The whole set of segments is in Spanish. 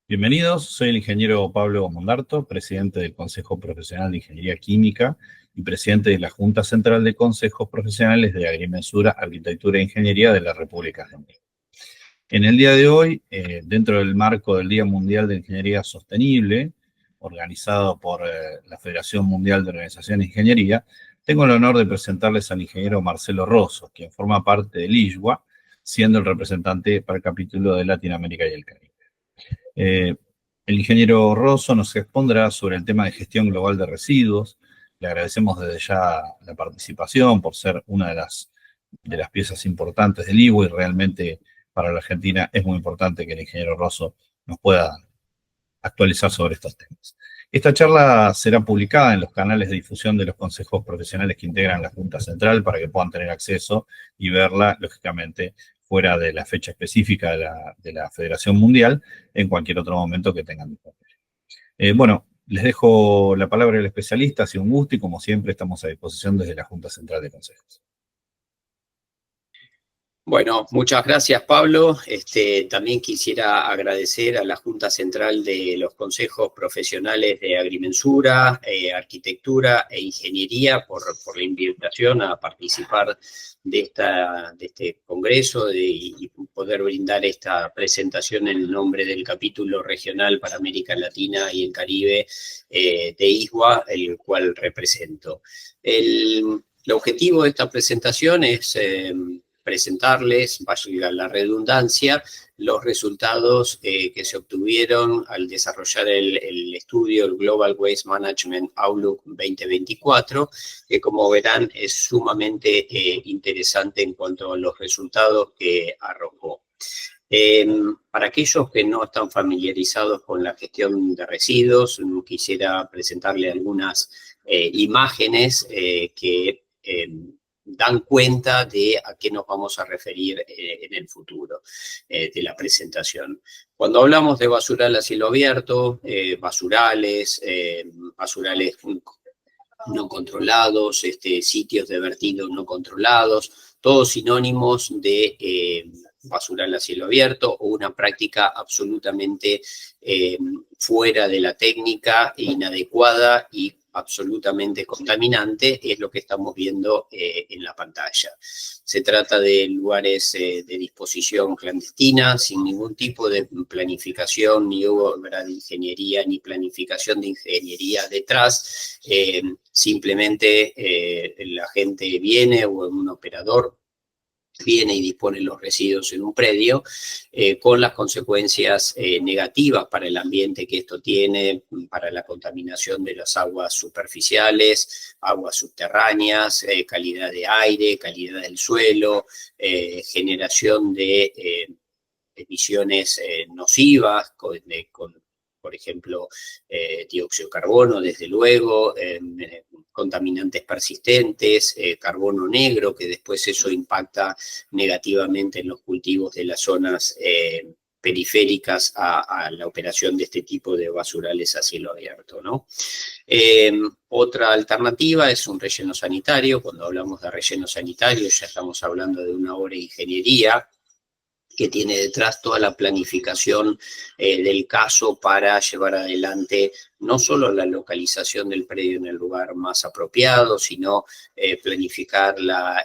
Bienvenidos, soy el ingeniero Pablo Mondarto, presidente del Consejo Profesional de Ingeniería Química y presidente de la Junta Central de Consejos Profesionales de Agrimensura, Arquitectura e Ingeniería de la República Argentina. En el día de hoy, dentro del marco del Día Mundial de Ingeniería Sostenible, organizado por la Federación Mundial de Organizaciones de Ingeniería, tengo el honor de presentarles al ingeniero Marcelo Rosso, quien forma parte del ISWA, siendo el representante para el capítulo de Latinoamérica y el Caribe. El ingeniero Rosso nos expondrá sobre el tema de gestión global de residuos. Le agradecemos desde ya la participación por ser una de las piezas importantes del ISWA y realmente para la Argentina es muy importante que el ingeniero Rosso nos pueda actualizar sobre estos temas. Esta charla será publicada en los canales de difusión de los consejos profesionales que integran la Junta Central para que puedan tener acceso y verla, lógicamente, fuera de la fecha específica de la Federación Mundial, en cualquier otro momento que tengan disponible. Bueno, les dejo la palabra al especialista, ha sido un gusto y como siempre estamos a disposición desde la Junta Central de Consejos. Bueno, muchas gracias, Pablo. También quisiera agradecer a la Junta Central de los Consejos Profesionales de Agrimensura, Arquitectura e Ingeniería por la invitación a participar de este congreso y poder brindar esta presentación en el nombre del capítulo regional para América Latina y el Caribe de ISWA, el cual represento. El objetivo de esta presentación es presentarles, valga la redundancia, los resultados que se obtuvieron al desarrollar el estudio, el Global Waste Management Outlook 2024, que como verán es sumamente interesante en cuanto a los resultados que arrojó. Para aquellos que no están familiarizados con la gestión de residuos, quisiera presentarle algunas imágenes que dan cuenta de a qué nos vamos a referir en el futuro de la presentación. Cuando hablamos de basural a cielo abierto, basurales no controlados, sitios de vertido no controlados, todos sinónimos de basural a cielo abierto o una práctica absolutamente fuera de la técnica, inadecuada y absolutamente contaminante, es lo que estamos viendo en la pantalla. Se trata de lugares de disposición clandestina, sin ningún tipo de planificación, ni obra de ingeniería, ni planificación de ingeniería detrás. Simplemente la gente viene o un operador viene y dispone los residuos en un predio, con las consecuencias negativas para el ambiente que esto tiene, para la contaminación de las aguas superficiales, aguas subterráneas, calidad de aire, calidad del suelo, generación de emisiones nocivas, por ejemplo, dióxido de carbono, desde luego, contaminantes persistentes, carbono negro, que después eso impacta negativamente en los cultivos de las zonas periféricas a la operación de este tipo de basurales a cielo abierto, ¿no? Otra alternativa es un relleno sanitario. Cuando hablamos de relleno sanitario ya estamos hablando de una obra de ingeniería que tiene detrás toda la planificación del caso para llevar adelante no solo la localización del predio en el lugar más apropiado, sino planificar la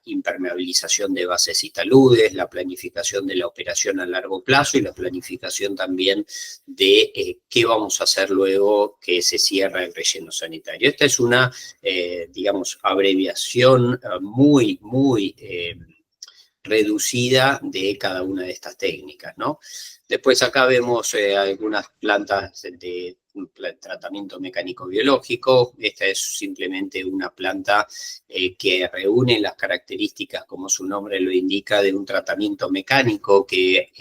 impermeabilización de bases y taludes, la planificación de la operación a largo plazo y la planificación también de qué vamos a hacer luego que se cierra el relleno sanitario. Esta es una, digamos, abreviación muy reducida de cada una de estas técnicas, ¿no? Después acá vemos algunas plantas de tratamiento mecánico-biológico. Esta es simplemente una planta que reúne las características, como su nombre lo indica, de un tratamiento mecánico que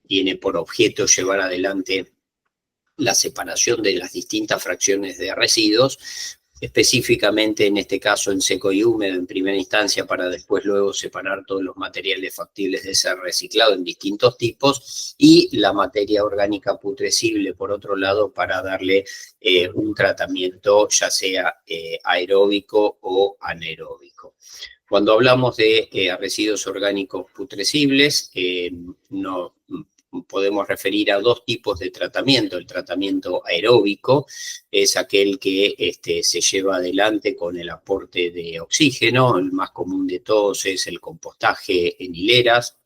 tiene por objeto llevar adelante la separación de las distintas fracciones de residuos, específicamente en este caso en seco y húmedo en primera instancia, para después luego separar todos los materiales factibles de ser reciclado en distintos tipos, y la materia orgánica putrescible por otro lado para darle un tratamiento ya sea aeróbico o anaeróbico. Cuando hablamos de residuos orgánicos putrescibles, podemos referir a dos tipos de tratamiento. El tratamiento aeróbico es aquel que se lleva adelante con el aporte de oxígeno. El más común de todos es el compostaje en hileras,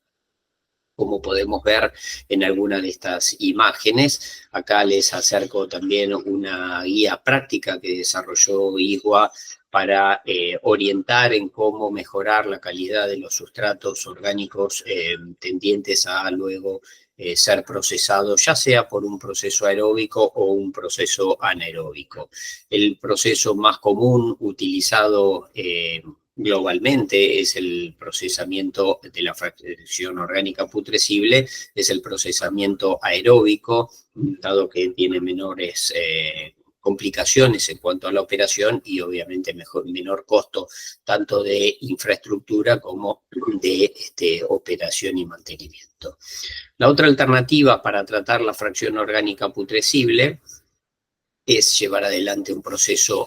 como podemos ver en alguna de estas imágenes. Acá les acerco también una guía práctica que desarrolló ISWA para orientar en cómo mejorar la calidad de los sustratos orgánicos tendientes a luego ser procesados, ya sea por un proceso aeróbico o un proceso anaeróbico. El proceso más común utilizado globalmente es el procesamiento de la fracción orgánica putrescible, es el procesamiento aeróbico, dado que tiene menores complicaciones en cuanto a la operación y obviamente menor costo tanto de infraestructura como de operación y mantenimiento. La otra alternativa para tratar la fracción orgánica putrescible es llevar adelante un proceso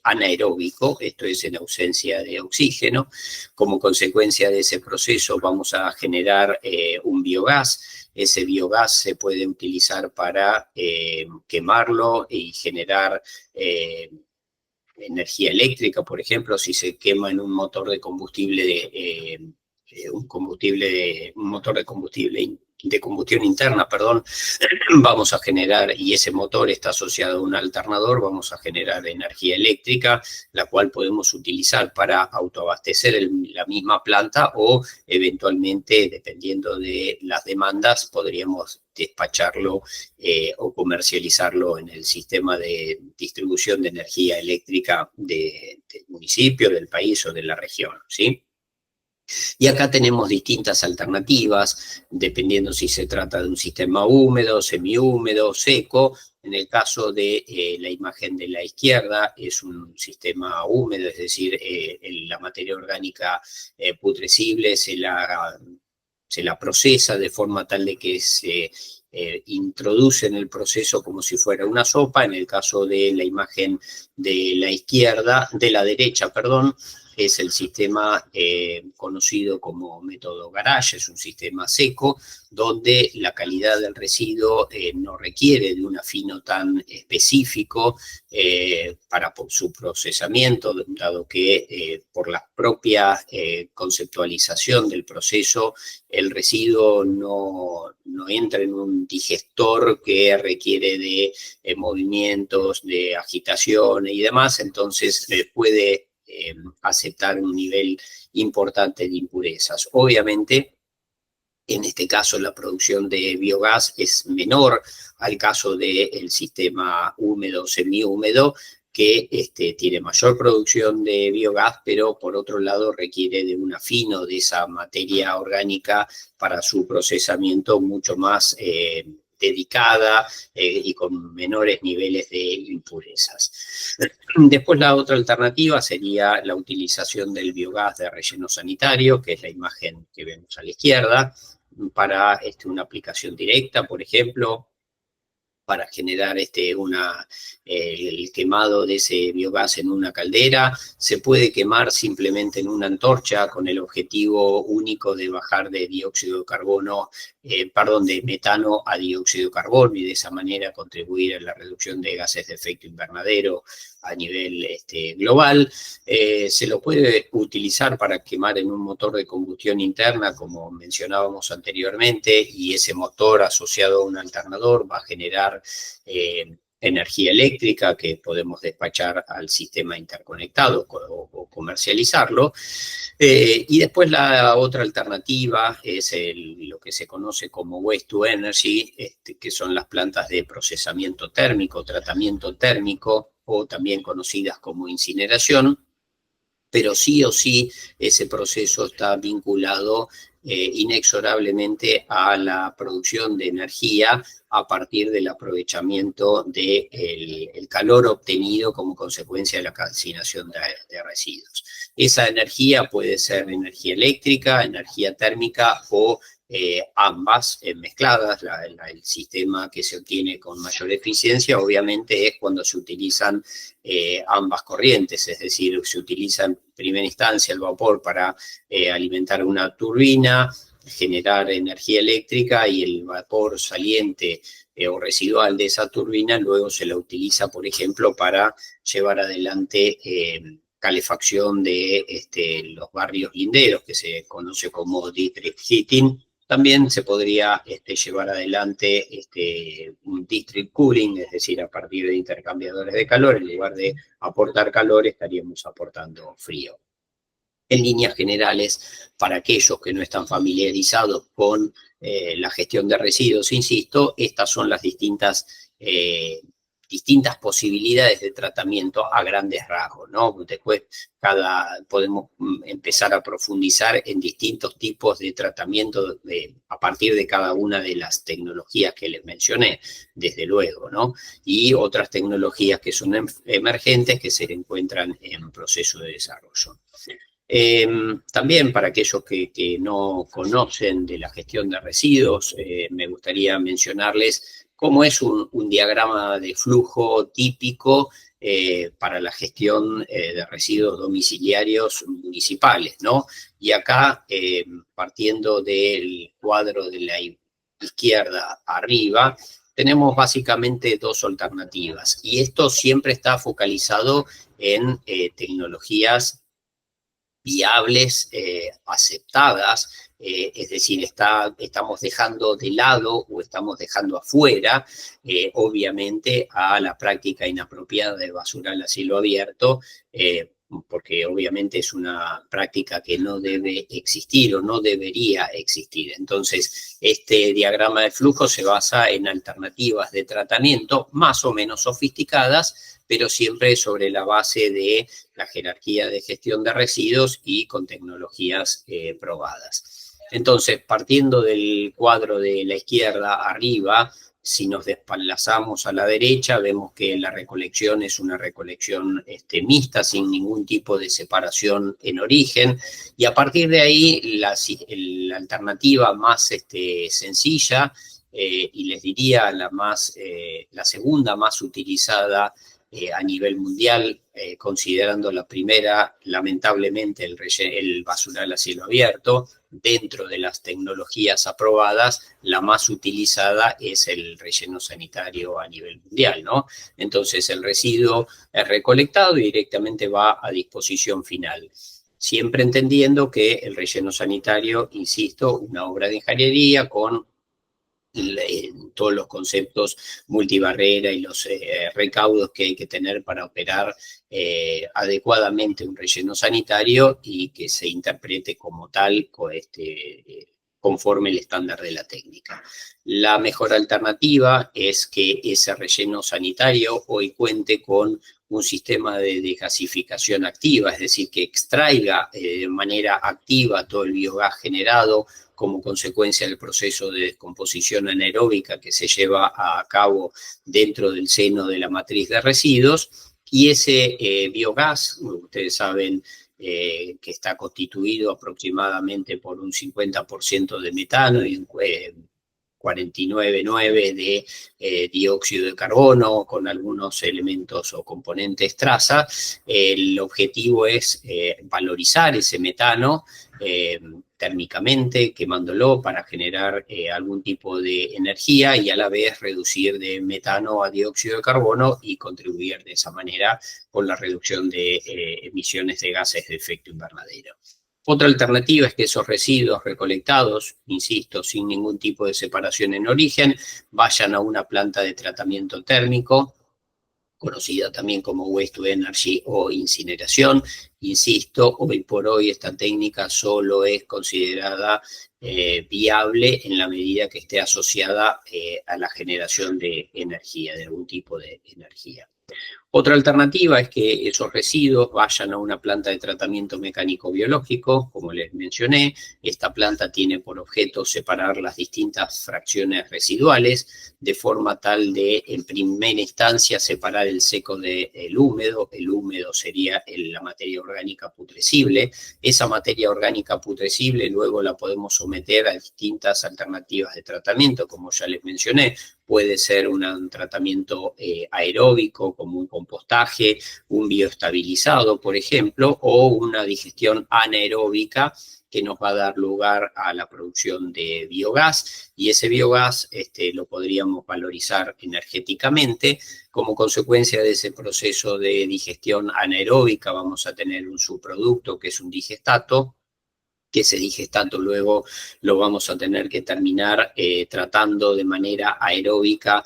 anaeróbico, esto es en ausencia de oxígeno. Como consecuencia de ese proceso vamos a generar un biogás. Ese biogás se puede utilizar para quemarlo y generar energía eléctrica, por ejemplo, si se quema en un motor de combustible un motor de combustión interna, perdón, vamos a generar, y ese motor está asociado a un alternador, vamos a generar energía eléctrica, la cual podemos utilizar para autoabastecer la misma planta o eventualmente, dependiendo de las demandas, podríamos despacharlo o comercializarlo en el sistema de distribución de energía eléctrica del municipio, del país o de la región, ¿sí? Y acá tenemos distintas alternativas, dependiendo si se trata de un sistema húmedo, semihúmedo, seco. En el caso de la imagen de la izquierda, es un sistema húmedo, es decir, la materia orgánica putrescible se la procesa de forma tal de que se introduce en el proceso como si fuera una sopa. En el caso de la imagen de la izquierda, de la derecha, perdón, es el sistema conocido como método Garage, es un sistema seco, donde la calidad del residuo no requiere de un afino tan específico para su procesamiento, dado que por la propia conceptualización del proceso, el residuo no entra en un digestor que requiere de movimientos, de agitación y demás, entonces puede aceptar un nivel importante de impurezas. Obviamente, en este caso la producción de biogás es menor al caso del sistema húmedo, semihúmedo, que tiene mayor producción de biogás, pero por otro lado requiere de un afino de esa materia orgánica para su procesamiento mucho más dedicada y con menores niveles de impurezas. Después la otra alternativa sería la utilización del biogás de relleno sanitario, que es la imagen que vemos a la izquierda, para una aplicación directa, por ejemplo, para generar el quemado de ese biogás en una caldera. Se puede quemar simplemente en una antorcha con el objetivo único de bajar de dióxido de carbono, de metano a dióxido de carbono y de esa manera contribuir a la reducción de gases de efecto invernadero a nivel global. Se lo puede utilizar para quemar en un motor de combustión interna, como mencionábamos anteriormente, y ese motor asociado a un alternador va a generar energía eléctrica que podemos despachar al sistema interconectado o comercializarlo. Y después la otra alternativa es lo que se conoce como Waste to Energy, que son las plantas de procesamiento térmico, tratamiento térmico, o también conocidas como incineración, pero sí o sí ese proceso está vinculado inexorablemente a la producción de energía a partir del aprovechamiento del calor obtenido como consecuencia de la calcinación de residuos. Esa energía puede ser energía eléctrica, energía térmica o ambas mezcladas. El sistema que se obtiene con mayor eficiencia obviamente es cuando se utilizan ambas corrientes, es decir, se utiliza en primera instancia el vapor para alimentar una turbina, generar energía eléctrica y el vapor saliente o residual de esa turbina luego se la utiliza, por ejemplo, para llevar adelante calefacción de los barrios linderos, que se conoce como district heating. También se podría llevar adelante un district cooling, es decir, a partir de intercambiadores de calor, en lugar de aportar calor, estaríamos aportando frío. En líneas generales, para aquellos que no están familiarizados con la gestión de residuos, insisto, estas son las distintas posibilidades de tratamiento a grandes rasgos, ¿no? Después podemos empezar a profundizar en distintos tipos de tratamiento a partir de cada una de las tecnologías que les mencioné, desde luego, ¿no? Y otras tecnologías que son emergentes que se encuentran en proceso de desarrollo. También para aquellos que no conocen de la gestión de residuos, me gustaría mencionarles cómo es un diagrama de flujo típico para la gestión de residuos domiciliarios municipales, ¿no? Y acá, partiendo del cuadro de la izquierda arriba, tenemos básicamente dos alternativas. Y esto siempre está focalizado en tecnologías viables, aceptadas, es decir, estamos dejando de lado o estamos dejando afuera, obviamente, a la práctica inapropiada de basural a cielo abierto, porque obviamente es una práctica que no debe existir o no debería existir. Entonces, este diagrama de flujo se basa en alternativas de tratamiento más o menos sofisticadas, pero siempre sobre la base de la jerarquía de gestión de residuos y con tecnologías probadas. Entonces, partiendo del cuadro de la izquierda arriba, si nos desplazamos a la derecha, vemos que la recolección es una recolección mixta, sin ningún tipo de separación en origen, y a partir de ahí la alternativa más sencilla, y les diría la segunda más utilizada a nivel mundial, considerando la primera, lamentablemente, el basural a cielo abierto. Dentro de las tecnologías aprobadas, la más utilizada es el relleno sanitario a nivel mundial, ¿no? Entonces, el residuo es recolectado y directamente va a disposición final. Siempre entendiendo que el relleno sanitario, insisto, una obra de ingeniería con todos los conceptos multibarrera y los recaudos que hay que tener para operar adecuadamente un relleno sanitario y que se interprete como tal conforme el estándar de la técnica. La mejor alternativa es que ese relleno sanitario hoy cuente con un sistema de desgasificación activa, es decir, que extraiga de manera activa todo el biogás generado como consecuencia del proceso de descomposición anaeróbica que se lleva a cabo dentro del seno de la matriz de residuos, y ese biogás, ustedes saben que está constituido aproximadamente por un 50% de metano y 49,9% de dióxido de carbono, con algunos elementos o componentes traza. El objetivo es valorizar ese metano térmicamente, quemándolo para generar algún tipo de energía y a la vez reducir de metano a dióxido de carbono y contribuir de esa manera con la reducción de emisiones de gases de efecto invernadero. Otra alternativa es que esos residuos recolectados, insisto, sin ningún tipo de separación en origen, vayan a una planta de tratamiento térmico, conocida también como waste to energy o incineración. Insisto, hoy por hoy esta técnica solo es considerada viable en la medida que esté asociada a la generación de energía, de algún tipo de energía. Otra alternativa es que esos residuos vayan a una planta de tratamiento mecánico-biológico, como les mencioné. Esta planta tiene por objeto separar las distintas fracciones residuales de forma tal de, en primera instancia, separar el seco del húmedo. El húmedo sería la materia orgánica putrescible. Esa materia orgánica putrescible luego la podemos someter a distintas alternativas de tratamiento, como ya les mencioné. Puede ser un tratamiento aeróbico, como un compostaje, un bioestabilizado, por ejemplo, o una digestión anaeróbica que nos va a dar lugar a la producción de biogás, y ese biogás lo podríamos valorizar energéticamente. Como consecuencia de ese proceso de digestión anaeróbica vamos a tener un subproducto que es un digestato, que ese digestato luego lo vamos a tener que terminar tratando de manera aeróbica,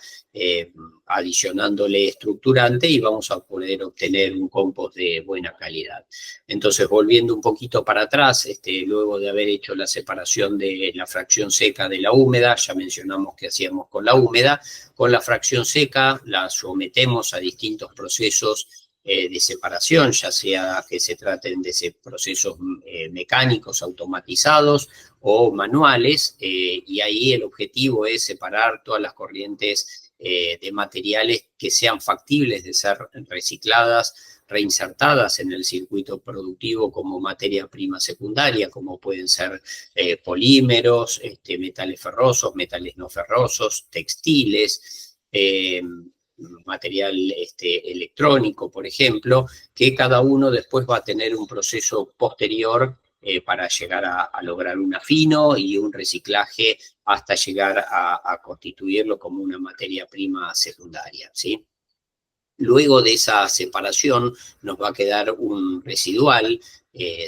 adicionándole estructurante, y vamos a poder obtener un compost de buena calidad. Entonces, volviendo un poquito para atrás, luego de haber hecho la separación de la fracción seca de la húmeda, ya mencionamos qué hacíamos con la húmeda. Con la fracción seca la sometemos a distintos procesos de separación, ya sea que se traten de procesos mecánicos, automatizados o manuales, y ahí el objetivo es separar todas las corrientes de materiales que sean factibles de ser recicladas, reinsertadas en el circuito productivo como materia prima secundaria, como pueden ser polímeros, metales ferrosos, metales no ferrosos, textiles, material electrónico, por ejemplo, que cada uno después va a tener un proceso posterior para llegar a lograr un afino y un reciclaje hasta llegar a constituirlo como una materia prima secundaria, ¿sí? Luego de esa separación nos va a quedar un residual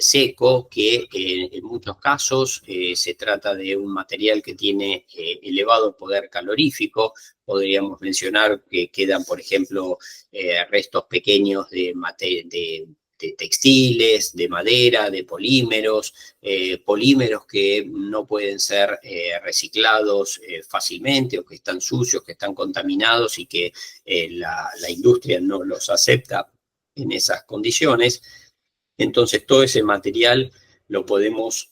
seco que en muchos casos se trata de un material que tiene elevado poder calorífico. Podríamos mencionar que quedan, por ejemplo, restos pequeños de textiles, de madera, de polímeros, polímeros que no pueden ser reciclados fácilmente, o que están sucios, que están contaminados y que la industria no los acepta en esas condiciones. Entonces todo ese material lo podemos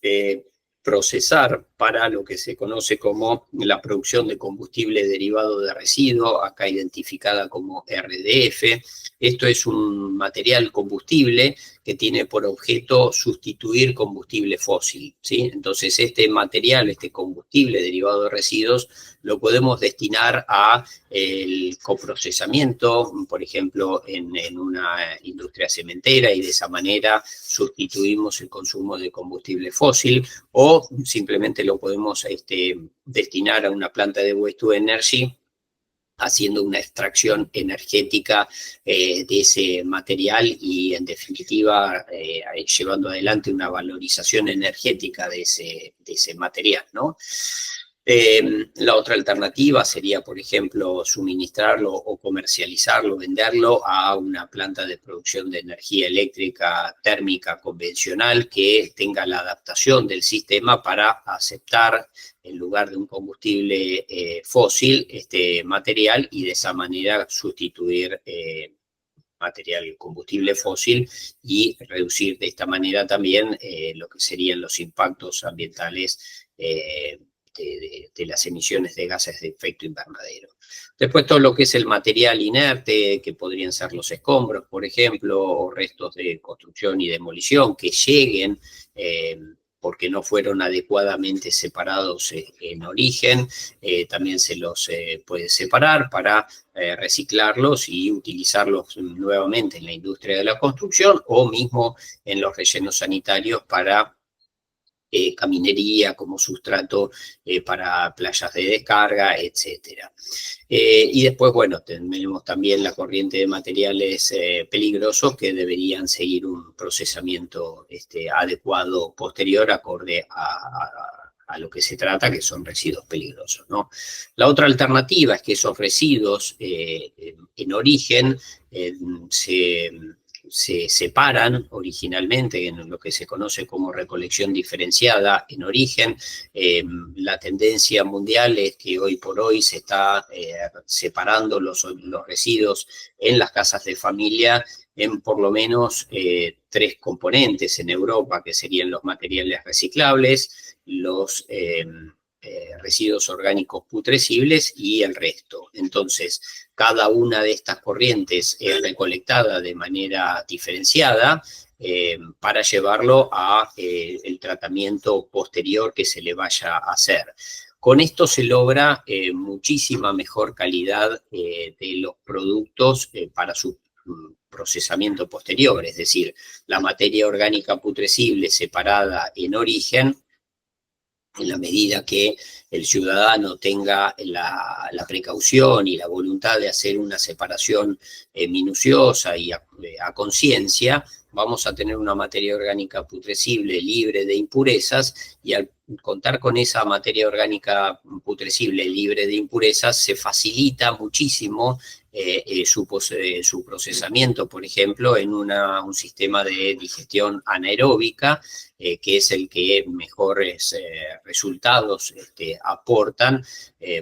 procesar para lo que se conoce como la producción de combustible derivado de residuo, acá identificada como RDF. Esto es un material combustible que tiene por objeto sustituir combustible fósil, ¿sí? Entonces este material, este combustible derivado de residuos, lo podemos destinar a el coprocesamiento, por ejemplo, en una industria cementera, y de esa manera sustituimos el consumo de combustible fósil, o simplemente lo podemos destinar a una planta de waste to energy, haciendo una extracción energética de ese material y, en definitiva, llevando adelante una valorización energética de ese material, ¿no? La otra alternativa sería, por ejemplo, suministrarlo o comercializarlo, venderlo a una planta de producción de energía eléctrica térmica convencional que tenga la adaptación del sistema para aceptar, en lugar de un combustible fósil, este material, y de esa manera sustituir combustible fósil, y reducir de esta manera también lo que serían los impactos ambientales de las emisiones de gases de efecto invernadero. Después todo lo que es el material inerte, que podrían ser los escombros, por ejemplo, o restos de construcción y demolición que lleguen porque no fueron adecuadamente separados en origen, también se los puede separar para reciclarlos y utilizarlos nuevamente en la industria de la construcción, o mismo en los rellenos sanitarios para caminería, como sustrato para playas de descarga, etc. Y después, bueno, tenemos también la corriente de materiales peligrosos que deberían seguir un procesamiento adecuado posterior, acorde a lo que se trata, que son residuos peligrosos, ¿no? La otra alternativa es que esos residuos en origen se separan originalmente en lo que se conoce como recolección diferenciada en origen. La tendencia mundial es que hoy por hoy se está separando los residuos en las casas de familia en por lo menos 3 componentes en Europa, que serían los materiales reciclables, los residuos orgánicos putrescibles y el resto. Entonces, cada una de estas corrientes es recolectada de manera diferenciada para llevarlo a el tratamiento posterior que se le vaya a hacer. Con esto se logra muchísima mejor calidad de los productos para su procesamiento posterior, es decir, la materia orgánica putrescible separada en origen, en la medida que el ciudadano tenga la precaución y la voluntad de hacer una separación minuciosa y a conciencia, vamos a tener una materia orgánica putrescible libre de impurezas, y al contar con esa materia orgánica putrescible libre de impurezas, se facilita muchísimo su procesamiento, por ejemplo, en un sistema de digestión anaeróbica, que es el que mejores resultados aportan,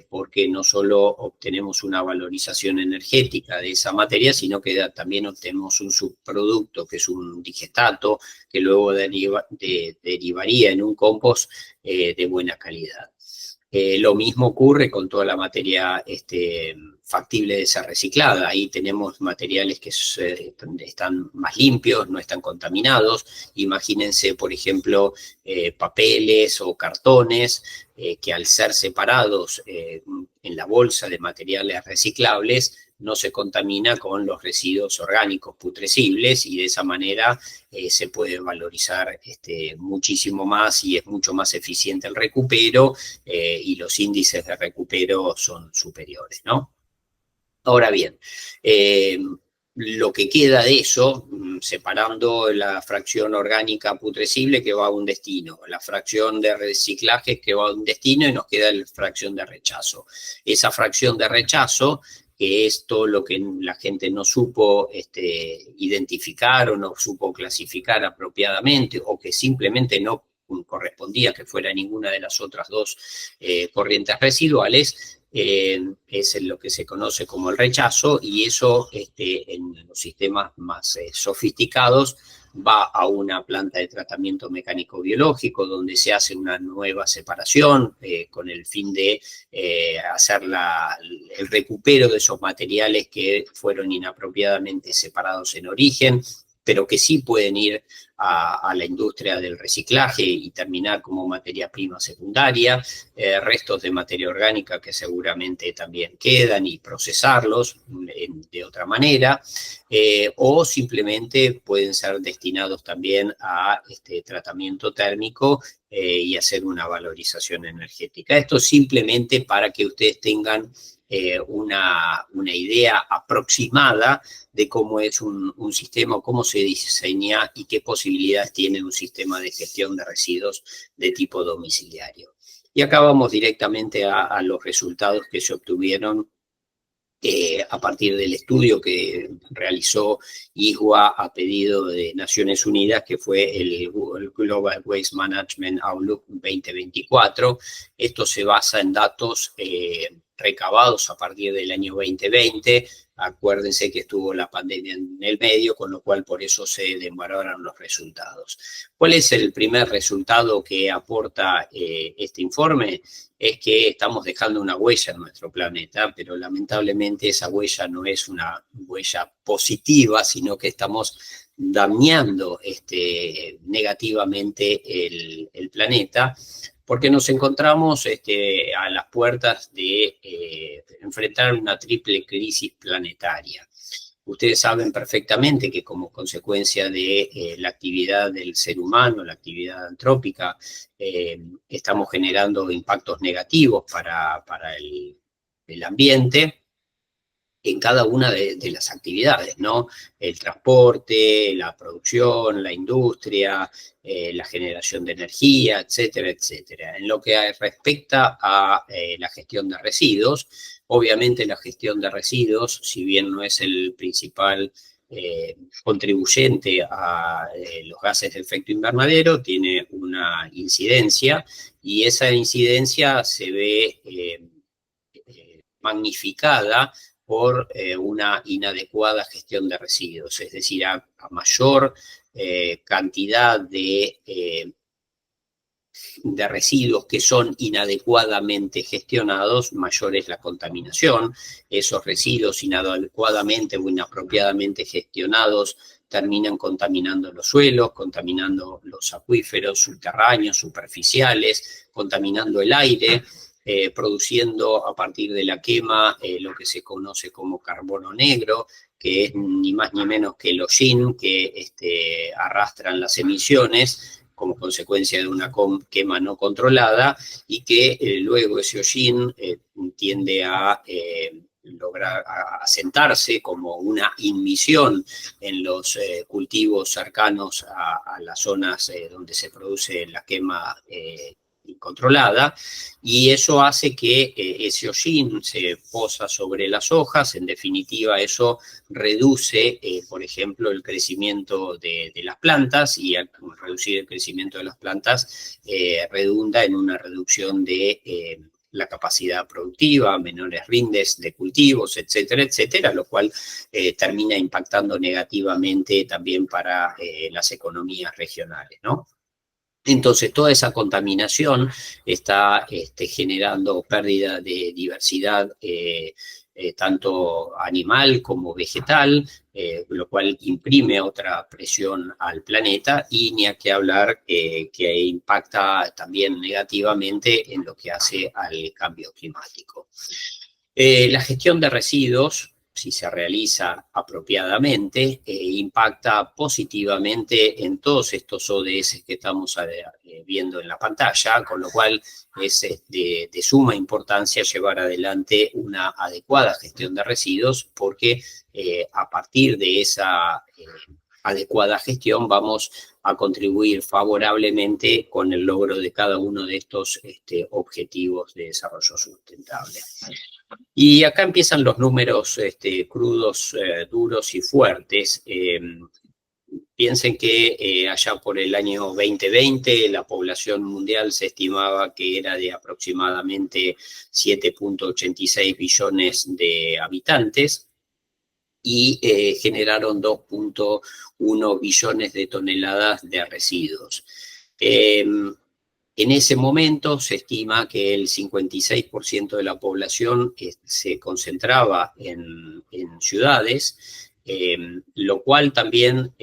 porque no solo obtenemos una valorización energética de esa materia, sino que también obtenemos un subproducto, que es un digestato, que luego derivaría en un compost de buena calidad. Lo mismo ocurre con toda la materia factible de ser reciclada. Ahí tenemos materiales que están más limpios, no están contaminados. Imagínense, por ejemplo, papeles o cartones que al ser separados en la bolsa de materiales reciclables, no se contamina con los residuos orgánicos putrescibles, y de esa manera se puede valorizar muchísimo más, y es mucho más eficiente el recupero, y los índices de recupero son superiores, ¿no? Ahora bien, lo que queda de eso, separando la fracción orgánica putrescible que va a un destino, la fracción de reciclaje que va a un destino, y nos queda la fracción de rechazo. Esa fracción de rechazo, que es todo lo que la gente no supo identificar o no supo clasificar apropiadamente, o que simplemente no correspondía que fuera ninguna de las otras dos corrientes residuales, es lo que se conoce como el rechazo, y eso en los sistemas más sofisticados va a una planta de tratamiento mecánico-biológico, donde se hace una nueva separación con el fin de hacer el recupero de esos materiales que fueron inapropiadamente separados en origen, pero que sí pueden ir a la industria del reciclaje y terminar como materia prima secundaria, restos de materia orgánica que seguramente también quedan, y procesarlos de otra manera, o simplemente pueden ser destinados también a tratamiento térmico y hacer una valorización energética. Esto simplemente para que ustedes tengan una idea aproximada de cómo es un sistema, cómo se diseña y qué posibilidades tiene un sistema de gestión de residuos de tipo domiciliario. Y acá vamos directamente a los resultados que se obtuvieron a partir del estudio que realizó ISWA a pedido de Naciones Unidas, que fue el Global Waste Management Outlook 2024. Esto se basa en datos recabados a partir del año 2020. Acuérdense que estuvo la pandemia en el medio, con lo cual por eso se demoraron los resultados. ¿Cuál es el primer resultado que aporta este informe? Es que estamos dejando una huella en nuestro planeta, pero lamentablemente esa huella no es una huella positiva, sino que estamos dañando negativamente el planeta, porque nos encontramos a las puertas de enfrentar una triple crisis planetaria. Ustedes saben perfectamente que como consecuencia de la actividad del ser humano, la actividad antrópica, estamos generando impactos negativos para el ambiente en cada una de las actividades, ¿no? El transporte, la producción, la industria, la generación de energía, etcétera, etcétera. En lo que respecta a la gestión de residuos, obviamente la gestión de residuos, si bien no es el principal contribuyente a los gases de efecto invernadero, tiene una incidencia, y esa incidencia se ve magnificada por una inadecuada gestión de residuos, es decir, a mayor cantidad de residuos que son inadecuadamente gestionados, mayor es la contaminación. Esos residuos inadecuadamente o inapropiadamente gestionados terminan contaminando los suelos, contaminando los acuíferos subterráneos, superficiales, contaminando el aire, produciendo a partir de la quema lo que se conoce como carbono negro, que es ni más ni menos que el hollín que arrastran las emisiones como consecuencia de una quema no controlada, y que luego ese hollín tiende a lograr asentarse como una inmisión en los cultivos cercanos a las zonas donde se produce la quema incontrolada, y eso hace que ese hollín se posa sobre las hojas. En definitiva, eso reduce, por ejemplo, el crecimiento de las plantas, y al reducir el crecimiento de las plantas redunda en una reducción de la capacidad productiva, menores rindes de cultivos, etcétera, etcétera, lo cual termina impactando negativamente también para las economías regionales, ¿no? Entonces, toda esa contaminación está generando pérdida de diversidad tanto animal como vegetal, lo cual imprime otra presión al planeta, y ni a qué hablar que impacta también negativamente en lo que hace al cambio climático. La gestión de residuos, si se realiza apropiadamente, impacta positivamente en todos estos ODS que estamos viendo en la pantalla, con lo cual es de suma importancia llevar adelante una adecuada gestión de residuos, porque a partir de esa adecuada gestión vamos a contribuir favorablemente con el logro de cada uno de estos objetivos de desarrollo sustentable. Y acá empiezan los números crudos, duros y fuertes. Piensen que allá por el año 2020 la población mundial se estimaba que era de aproximadamente 7.86 billones de habitantes, y generaron 2.1 billones de toneladas de residuos. En ese momento se estima que el 56% de la población se concentraba en ciudades, lo cual también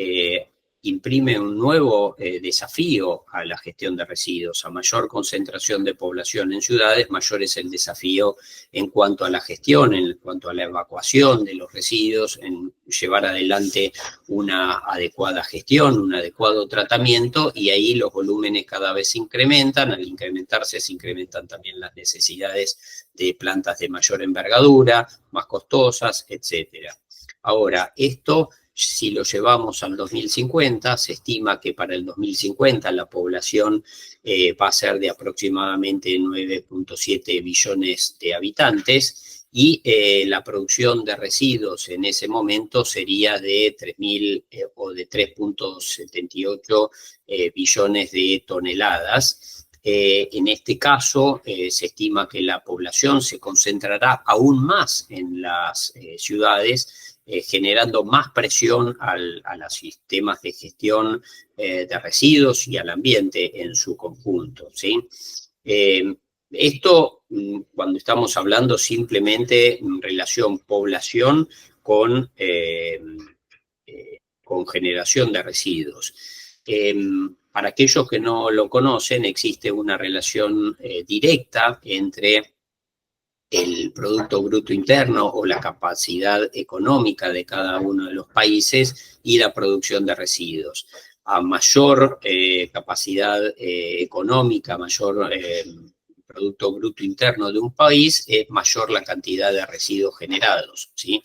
imprime un nuevo desafío a la gestión de residuos. A mayor concentración de población en ciudades, mayor es el desafío en cuanto a la gestión, en cuanto a la evacuación de los residuos, en llevar adelante una adecuada gestión, un adecuado tratamiento, y ahí los volúmenes cada vez se incrementan. Al incrementarse, se incrementan también las necesidades de plantas de mayor envergadura, más costosas, etcétera. Ahora, esto, si lo llevamos al 2050, se estima que para el 2050 la población va a ser de aproximadamente 9.7 billones de habitantes, y la producción de residuos en ese momento sería de 3.000 o de 3.78 billones de toneladas. En este caso, se estima que la población se concentrará aún más en las ciudades, generando más presión a los sistemas de gestión de residuos y al ambiente en su conjunto, ¿sí? Esto, cuando estamos hablando simplemente en relación población con generación de residuos. Para aquellos que no lo conocen, existe una relación directa entre el Producto Bruto Interno o la capacidad económica de cada uno de los países y la producción de residuos. A mayor capacidad económica, mayor Producto Bruto Interno de un país, es mayor la cantidad de residuos generados, ¿sí?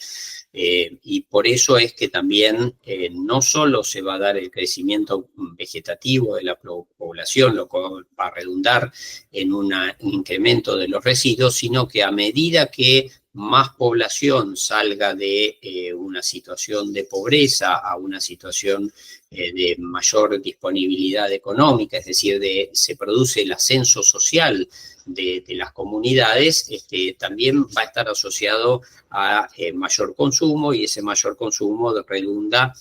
Y por eso es que también no solo se va a dar el crecimiento vegetativo de la población, lo cual va a redundar en un incremento de los residuos, sino que a medida que más población salga de una situación de pobreza a una situación de mayor disponibilidad económica, es decir, se produce el ascenso social de las comunidades, también va a estar asociado a mayor consumo, y ese mayor consumo redunda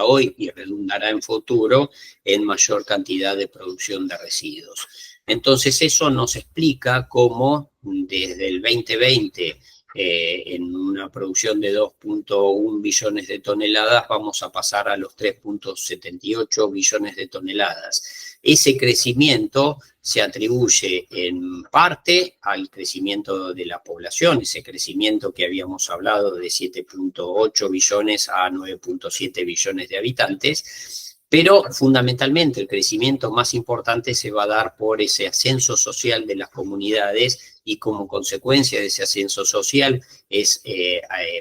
hoy y redundará en futuro en mayor cantidad de producción de residuos. Entonces eso nos explica cómo desde el 2020 en una producción de 2.1 billones de toneladas vamos a pasar a los 3.78 billones de toneladas. Ese crecimiento se atribuye en parte al crecimiento de la población, ese crecimiento que habíamos hablado de 7.8 billones a 9.7 billones de habitantes, pero fundamentalmente el crecimiento más importante se va a dar por ese ascenso social de las comunidades y como consecuencia de ese ascenso social es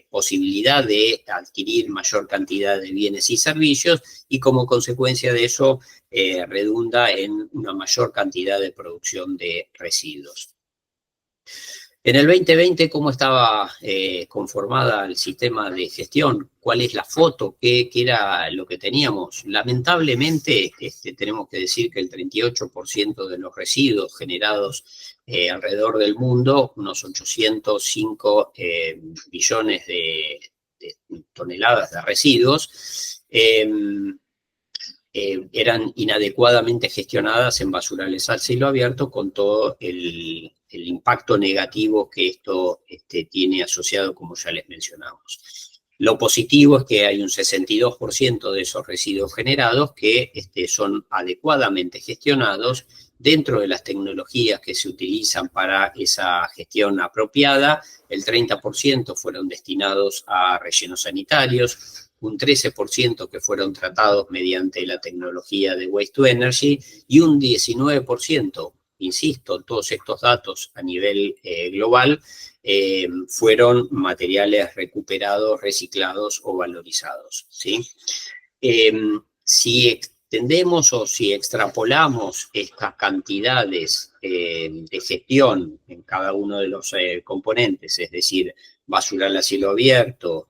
posibilidad de adquirir mayor cantidad de bienes y servicios y como consecuencia de eso redunda en una mayor cantidad de producción de residuos. En el 2020, ¿cómo estaba conformada el sistema de gestión? ¿Cuál es la foto? ¿Qué era lo que teníamos? Lamentablemente, tenemos que decir que el 38% de los residuos generados alrededor del mundo, unos 805 billones de toneladas de residuos, eran inadecuadamente gestionadas en basurales al cielo abierto con todo el impacto negativo que esto tiene asociado, como ya les mencionamos. Lo positivo es que hay un 62% de esos residuos generados que son adecuadamente gestionados dentro de las tecnologías que se utilizan para esa gestión apropiada. El 30% fueron destinados a rellenos sanitarios, un 13% que fueron tratados mediante la tecnología de Waste to Energy y un 19%, insisto, todos estos datos a nivel global, fueron materiales recuperados, reciclados o valorizados, ¿sí? Si extendemos o si extrapolamos estas cantidades de gestión en cada uno de los componentes, es decir, basural a cielo abierto,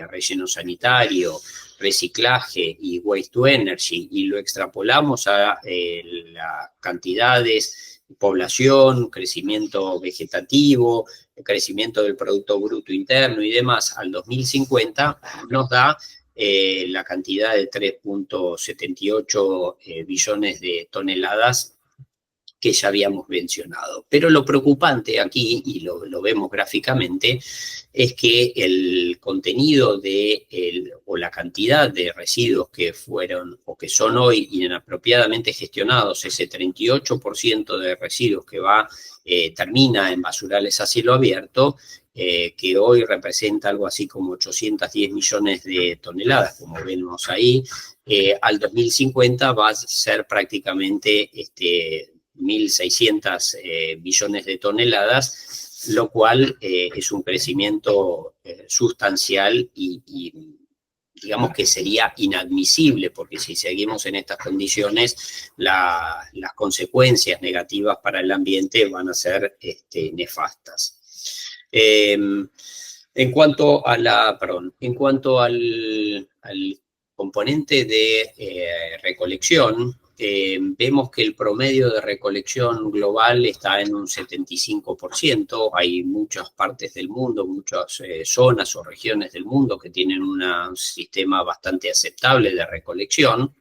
relleno sanitario, reciclaje y waste to energy, y lo extrapolamos a las cantidades, población, crecimiento vegetativo, crecimiento del Producto Bruto Interno y demás al 2050, nos da la cantidad de 3.78 billones de toneladas que ya habíamos mencionado. Pero lo preocupante aquí, y lo vemos gráficamente, es que el contenido o la cantidad de residuos que fueron o que son hoy inapropiadamente gestionados, ese 38% de residuos que termina en basurales a cielo abierto, que hoy representa algo así como 810 millones de toneladas, como vemos ahí, al 2050 va a ser prácticamente 1.600 billones de toneladas, lo cual es un crecimiento sustancial y digamos que sería inadmisible, porque si seguimos en estas condiciones, las consecuencias negativas para el ambiente van a ser nefastas. En cuanto al componente de recolección, vemos que el promedio de recolección global está en un 75%. Hay muchas partes del mundo, muchas zonas o regiones del mundo que tienen un sistema bastante aceptable de recolección.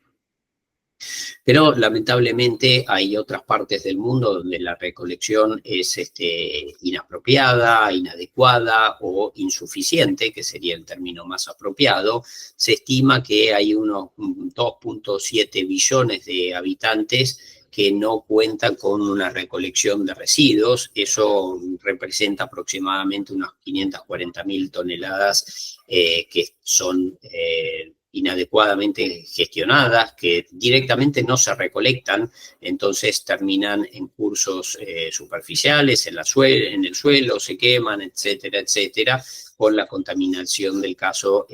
Pero lamentablemente hay otras partes del mundo donde la recolección es inapropiada, inadecuada o insuficiente, que sería el término más apropiado. Se estima que hay unos 2.7 billones de habitantes que no cuentan con una recolección de residuos. Eso representa aproximadamente unas 540.000 toneladas que son inadecuadamente gestionadas, que directamente no se recolectan, entonces terminan en cursos superficiales, en el suelo, se queman, etcétera, etcétera, con la contaminación del caso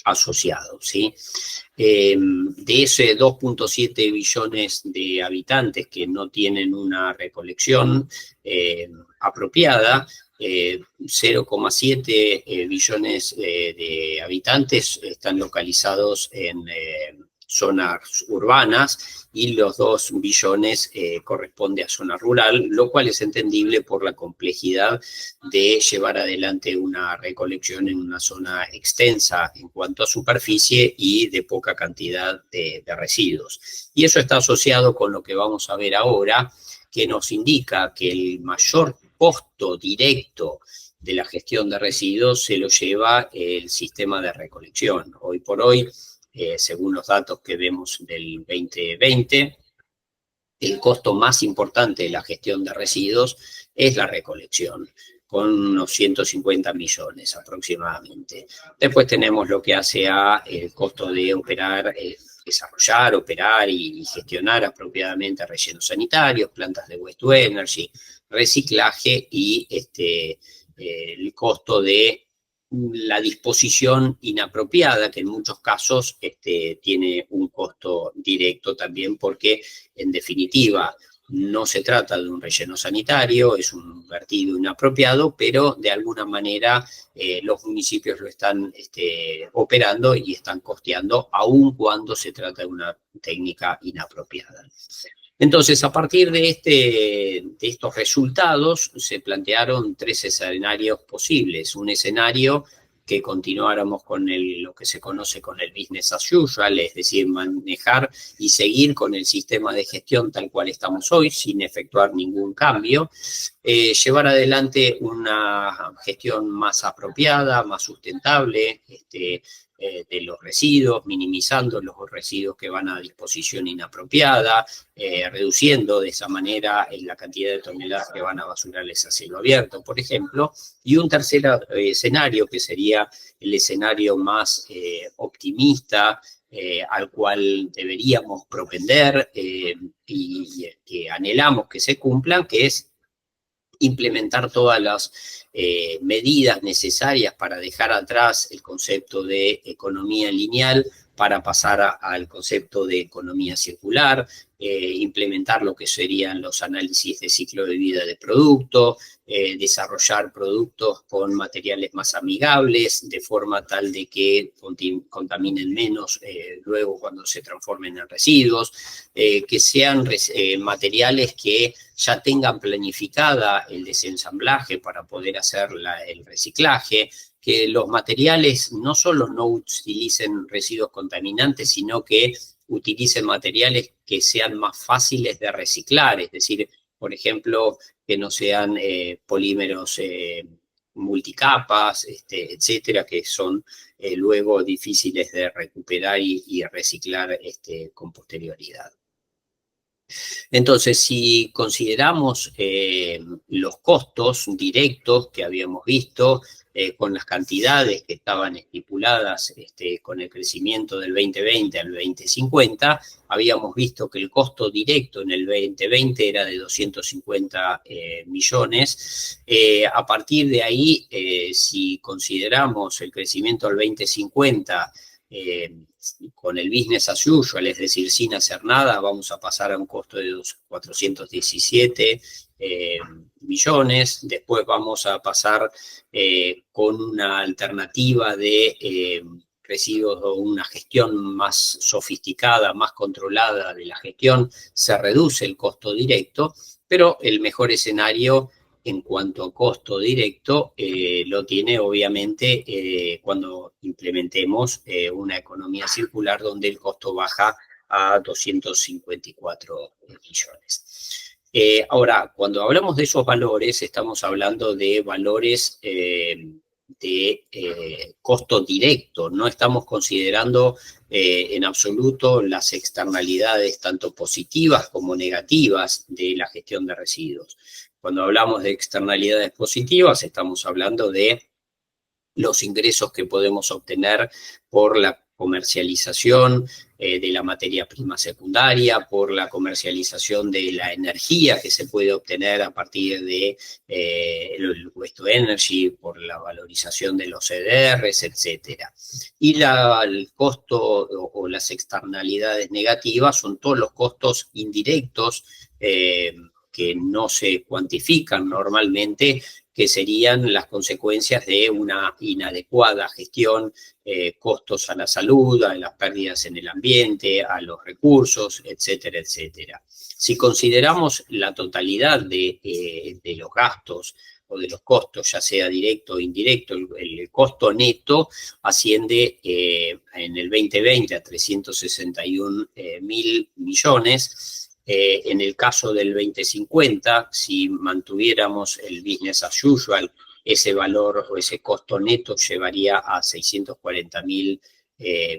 asociado, ¿sí? De ese 2.7 billones de habitantes que no tienen una recolección apropiada, 0,7 billones de habitantes están localizados en zonas urbanas y los 2 billones corresponde a zona rural, lo cual es entendible por la complejidad de llevar adelante una recolección en una zona extensa en cuanto a superficie y de poca cantidad de residuos. Y eso está asociado con lo que vamos a ver ahora, que nos indica que el mayor costo directo de la gestión de residuos se lo lleva el sistema de recolección. Hoy por hoy, según los datos que vemos del 2020, el costo más importante de la gestión de residuos es la recolección, con unos 150 millones aproximadamente. Después tenemos lo que hace a el costo de operar, desarrollar, operar y gestionar apropiadamente rellenos sanitarios, plantas de waste to energy, reciclaje y el costo de la disposición inapropiada, que en muchos casos tiene un costo directo también, porque en definitiva no se trata de un relleno sanitario, es un vertido inapropiado, pero de alguna manera los municipios lo están operando y están costeando, aun cuando se trata de una técnica inapropiada. Entonces, a partir de estos resultados, se plantearon 3 escenarios posibles. Un escenario que continuáramos con lo que se conoce con el business as usual, es decir, manejar y seguir con el sistema de gestión tal cual estamos hoy, sin efectuar ningún cambio, llevar adelante una gestión más apropiada, más sustentable, de los residuos, minimizando los residuos que van a disposición inapropiada, reduciendo de esa manera la cantidad de toneladas que van a basurales a cielo abierto, por ejemplo. Y un tercer escenario, que sería el escenario más optimista, al cual deberíamos propender y que anhelamos que se cumplan, que es implementar todas las medidas necesarias para dejar atrás el concepto de economía lineal, para pasar al concepto de economía circular, implementar lo que serían los análisis de ciclo de vida de producto, desarrollar productos con materiales más amigables, de forma tal de que contaminen menos luego cuando se transformen en residuos, que sean materiales que ya tengan planificada el desensamblaje para poder hacer el reciclaje, que los materiales no solo no utilicen residuos contaminantes, sino que utilicen materiales que sean más fáciles de reciclar, es decir, por ejemplo, que no sean polímeros multicapas, etcétera, que son luego difíciles de recuperar y reciclar con posterioridad. Entonces, si consideramos los costos directos que habíamos visto, con las cantidades que estaban estipuladas con el crecimiento del 2020 al 2050, habíamos visto que el costo directo en el 2020 era de 250 millones. A partir de ahí, si consideramos el crecimiento al 2050, con el business as usual, es decir, sin hacer nada, vamos a pasar a un costo de 417 millones. Después vamos a pasar con una alternativa de residuos o una gestión más sofisticada, más controlada de la gestión, se reduce el costo directo, pero el mejor escenario en cuanto a costo directo lo tiene obviamente cuando implementemos una economía circular, donde el costo baja a 254 millones. Ahora, cuando hablamos de esos valores, estamos hablando de valores de costo directo, no estamos considerando en absoluto las externalidades tanto positivas como negativas de la gestión de residuos. Cuando hablamos de externalidades positivas, estamos hablando de los ingresos que podemos obtener por la comercialización de la materia prima secundaria, por la comercialización de la energía que se puede obtener a partir de el waste to energy, por la valorización de los CDRs, etc. Y el costo o las externalidades negativas son todos los costos indirectos que no se cuantifican normalmente, que serían las consecuencias de una inadecuada gestión, costos a la salud, a las pérdidas en el ambiente, a los recursos, etcétera, etcétera. Si consideramos la totalidad de los gastos o de los costos, ya sea directo o indirecto, el costo neto asciende en el 2020 a 361 mil millones. En el caso del 2050, si mantuviéramos el business as usual, ese valor o ese costo neto llevaría a 640 mil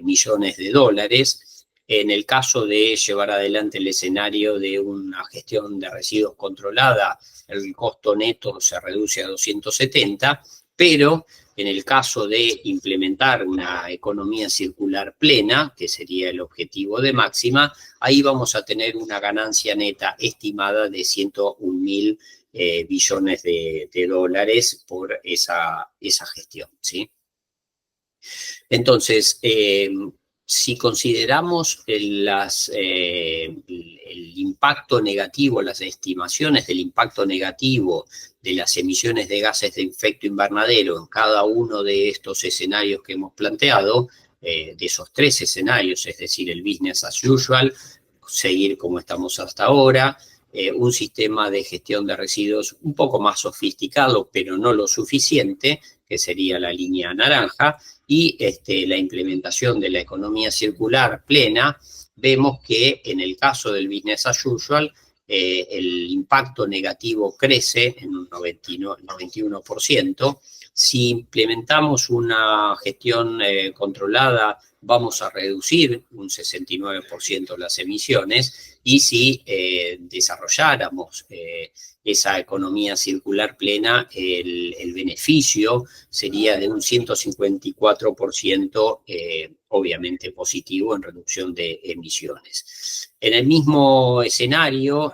millones de dólares. En el caso de llevar adelante el escenario de una gestión de residuos controlada, el costo neto se reduce a 270, pero en el caso de implementar una economía circular plena, que sería el objetivo de máxima, ahí vamos a tener una ganancia neta estimada de 101.000 billones de dólares por esa gestión, ¿sí? Entonces, si consideramos el impacto negativo, las estimaciones del impacto negativo de las emisiones de gases de efecto invernadero en cada uno de estos escenarios que hemos planteado, de esos 3 escenarios, es decir, el business as usual, seguir como estamos hasta ahora, un sistema de gestión de residuos un poco más sofisticado, pero no lo suficiente, que sería la línea naranja, y la implementación de la economía circular plena, vemos que en el caso del business as usual, el impacto negativo crece en un 91%. Si implementamos una gestión controlada, vamos a reducir un 69% las emisiones, y si desarrolláramos esa economía circular plena, el beneficio sería de un 154%, obviamente positivo en reducción de emisiones. En el mismo escenario,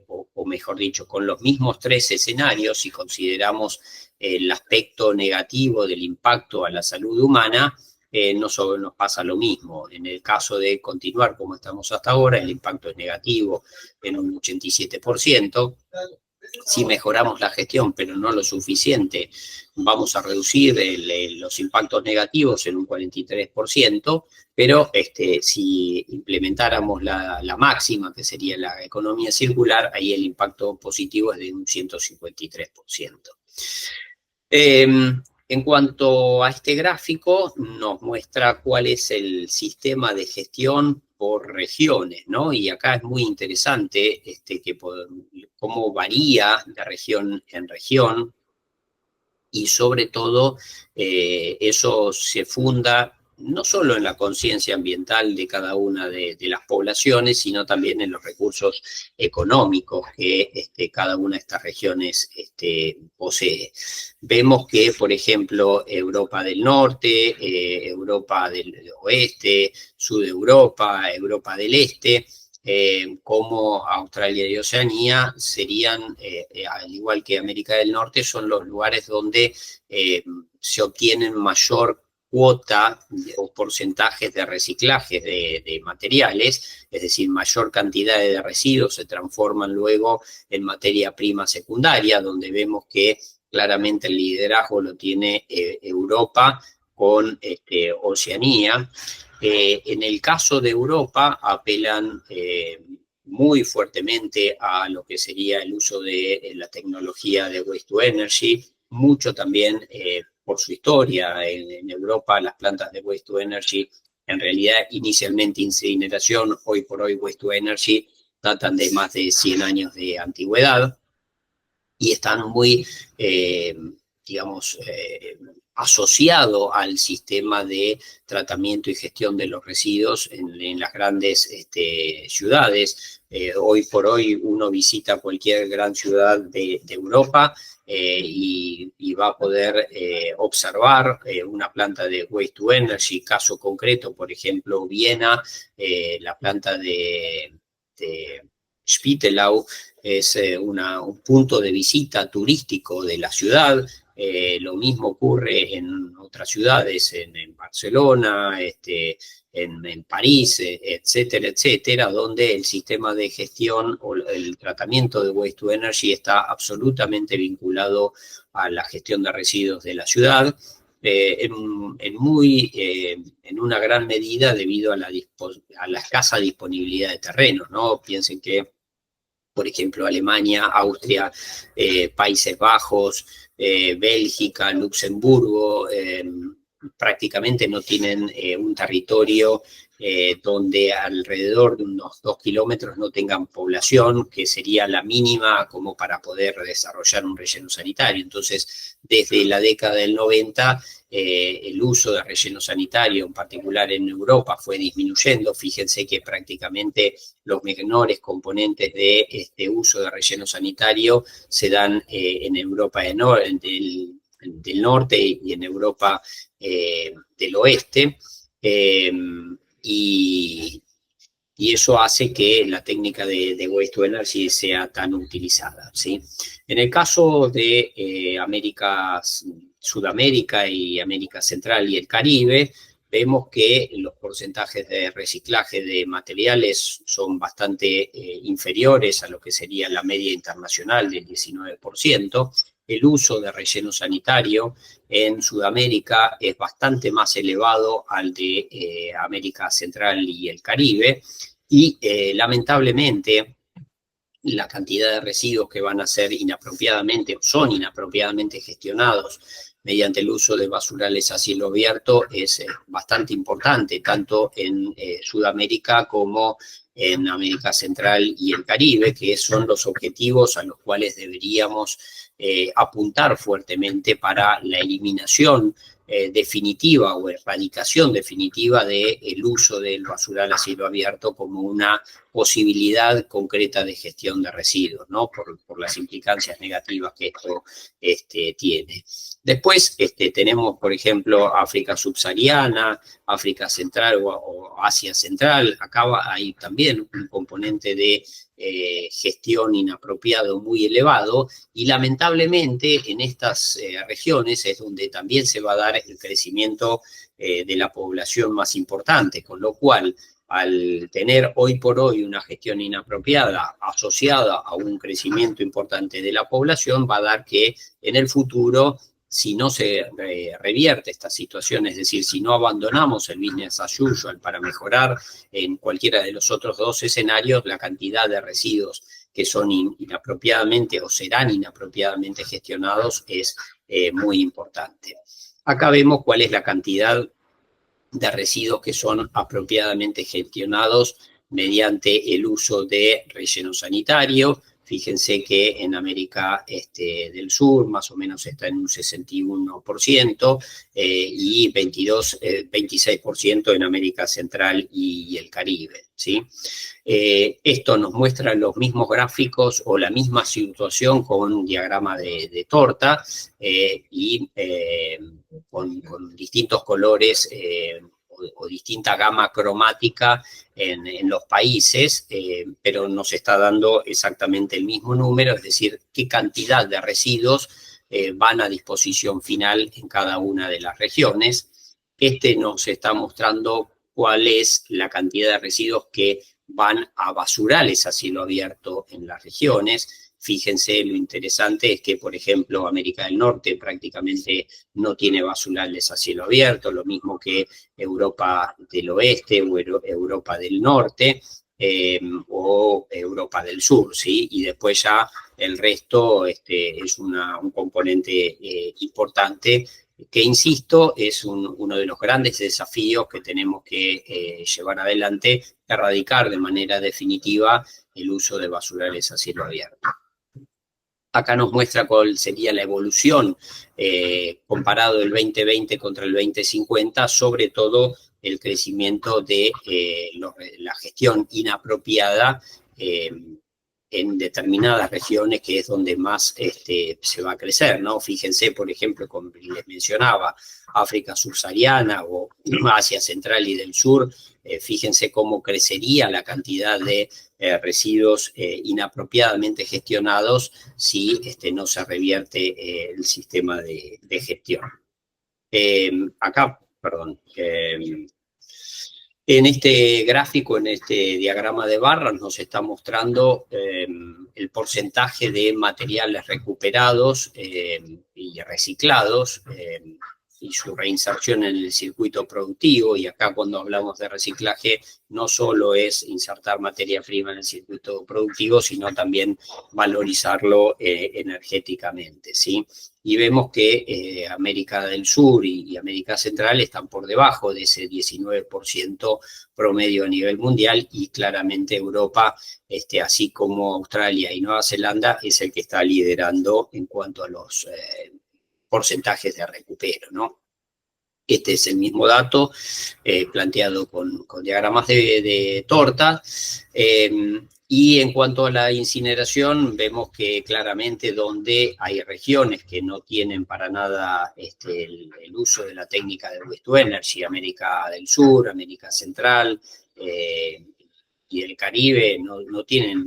o mejor dicho, con los mismos 3 escenarios, si consideramos el aspecto negativo del impacto a la salud humana, no solo nos pasa lo mismo. En el caso de continuar como estamos hasta ahora, el impacto es negativo en un 87%. Si mejoramos la gestión, pero no lo suficiente, vamos a reducir los impactos negativos en un 43%, pero si implementáramos la máxima, que sería la economía circular, ahí el impacto positivo es de un 153%. En cuanto a este gráfico, nos muestra cuál es el sistema de gestión por regiones, ¿no? Y acá es muy interesante cómo varía de región en región, y sobre todo eso se funda no solo en la conciencia ambiental de cada una de las poblaciones, sino también en los recursos económicos que cada una de estas regiones posee. Vemos que, por ejemplo, Europa del Norte, Europa del Oeste, Sudeuropa, Europa del Este, como Australia y Oceanía serían, al igual que América del Norte, son los lugares donde se obtienen mayor cuota o porcentajes de reciclaje de materiales, es decir, mayor cantidad de residuos se transforman luego en materia prima secundaria, donde vemos que claramente el liderazgo lo tiene Europa con Oceanía. En el caso de Europa apelan muy fuertemente a lo que sería el uso de la tecnología de waste to energy, mucho también por su historia. En Europa las plantas de waste to energy, en realidad inicialmente incineración, hoy por hoy waste to energy, datan de más de 100 años de antigüedad y están muy, asociado al sistema de tratamiento y gestión de los residuos en las grandes ciudades. Hoy por hoy uno visita cualquier gran ciudad de Europa y va a poder observar una planta de waste to energy. Caso concreto, por ejemplo, Viena, la planta de Spittelau es un punto de visita turístico de la ciudad. Lo mismo ocurre en otras ciudades, en Barcelona, en París, etcétera, etcétera, donde el sistema de gestión o el tratamiento de waste to energy está absolutamente vinculado a la gestión de residuos de la ciudad, en una gran medida debido a la escasa disponibilidad de terrenos, ¿no? Piensen que, por ejemplo, Alemania, Austria, Países Bajos, Bélgica, Luxemburgo, prácticamente no tienen un territorio donde alrededor de unos 2 kilómetros no tengan población, que sería la mínima como para poder desarrollar un relleno sanitario. Entonces, desde la década del 90, el uso de relleno sanitario, en particular en Europa, fue disminuyendo. Fíjense que prácticamente los menores componentes de este uso de relleno sanitario se dan en Europa del norte y en Europa del oeste. Y eso hace que la técnica de Waste to Energy sea tan utilizada, ¿sí? En el caso de Sudamérica y América Central y el Caribe, vemos que los porcentajes de reciclaje de materiales son bastante inferiores a lo que sería la media internacional del 19%. El uso de relleno sanitario en Sudamérica es bastante más elevado al de América Central y el Caribe, y lamentablemente la cantidad de residuos que van a ser inapropiadamente o son inapropiadamente gestionados mediante el uso de basurales a cielo abierto es bastante importante, tanto en Sudamérica como en América Central y el Caribe, que son los objetivos a los cuales deberíamos apuntar fuertemente para la eliminación definitiva o erradicación definitiva del uso del basural a cielo abierto como una posibilidad concreta de gestión de residuos, ¿no? Por las implicancias negativas que esto tiene. Después tenemos, por ejemplo, África subsahariana, África Central o Asia Central. Acá hay también un componente de gestión inapropiado muy elevado, y lamentablemente en estas regiones es donde también se va a dar el crecimiento de la población más importante, con lo cual al tener hoy por hoy una gestión inapropiada asociada a un crecimiento importante de la población, va a dar que en el futuro, si no se revierte esta situación, es decir, si no abandonamos el business as usual para mejorar en cualquiera de los otros dos escenarios, la cantidad de residuos que son inapropiadamente o serán inapropiadamente gestionados es muy importante. Acá vemos cuál es la cantidad de residuos que son apropiadamente gestionados mediante el uso de relleno sanitario. Fíjense que en América del Sur más o menos está en un 61% y 26% en América Central y el Caribe, ¿sí? Esto nos muestra los mismos gráficos o la misma situación con un diagrama de torta y con distintos colores o distinta gama cromática en los países, pero nos está dando exactamente el mismo número, es decir, qué cantidad de residuos van a disposición final en cada una de las regiones. Nos está mostrando cuál es la cantidad de residuos que van a basurales a cielo abierto en las regiones. Fíjense, lo interesante es que, por ejemplo, América del Norte prácticamente no tiene basurales a cielo abierto, lo mismo que Europa del Oeste o Europa del Norte o Europa del Sur, ¿sí? Y después ya el resto es un componente importante que, insisto, es uno de los grandes desafíos que tenemos que llevar adelante, erradicar de manera definitiva el uso de basurales a cielo abierto. Acá nos muestra cuál sería la evolución comparado el 2020 contra el 2050, sobre todo el crecimiento de la gestión inapropiada en determinadas regiones, que es donde más se va a crecer, ¿no? Fíjense, por ejemplo, como les mencionaba, África subsahariana o Asia Central y del Sur, fíjense cómo crecería la cantidad de residuos inapropiadamente gestionados si no se revierte el sistema de gestión. Acá, perdón, en este gráfico, en este diagrama de barras, nos está mostrando el porcentaje de materiales recuperados y reciclados y su reinserción en el circuito productivo, y acá cuando hablamos de reciclaje no solo es insertar materia prima en el circuito productivo, sino también valorizarlo energéticamente, ¿sí? Y vemos que América del Sur y América Central están por debajo de ese 19% promedio a nivel mundial, y claramente Europa, así como Australia y Nueva Zelanda, es el que está liderando en cuanto a los porcentajes de recupero, ¿no? Este es el mismo dato planteado con diagramas de torta. Y en cuanto a la incineración, vemos que claramente donde hay regiones que no tienen para nada el uso de la técnica de Waste to Energy, América del Sur, América Central y el Caribe, no tienen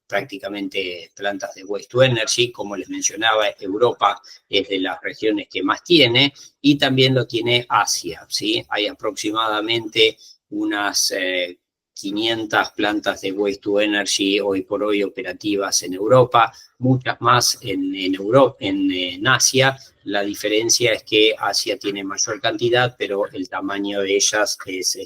prácticamente plantas de Waste to Energy. Como les mencionaba, Europa es de las regiones que más tiene, y también lo tiene Asia, ¿sí? Hay aproximadamente unas 500 plantas de Waste to Energy hoy por hoy operativas en Europa, muchas más en Asia. La diferencia es que Asia tiene mayor cantidad, pero el tamaño de ellas es,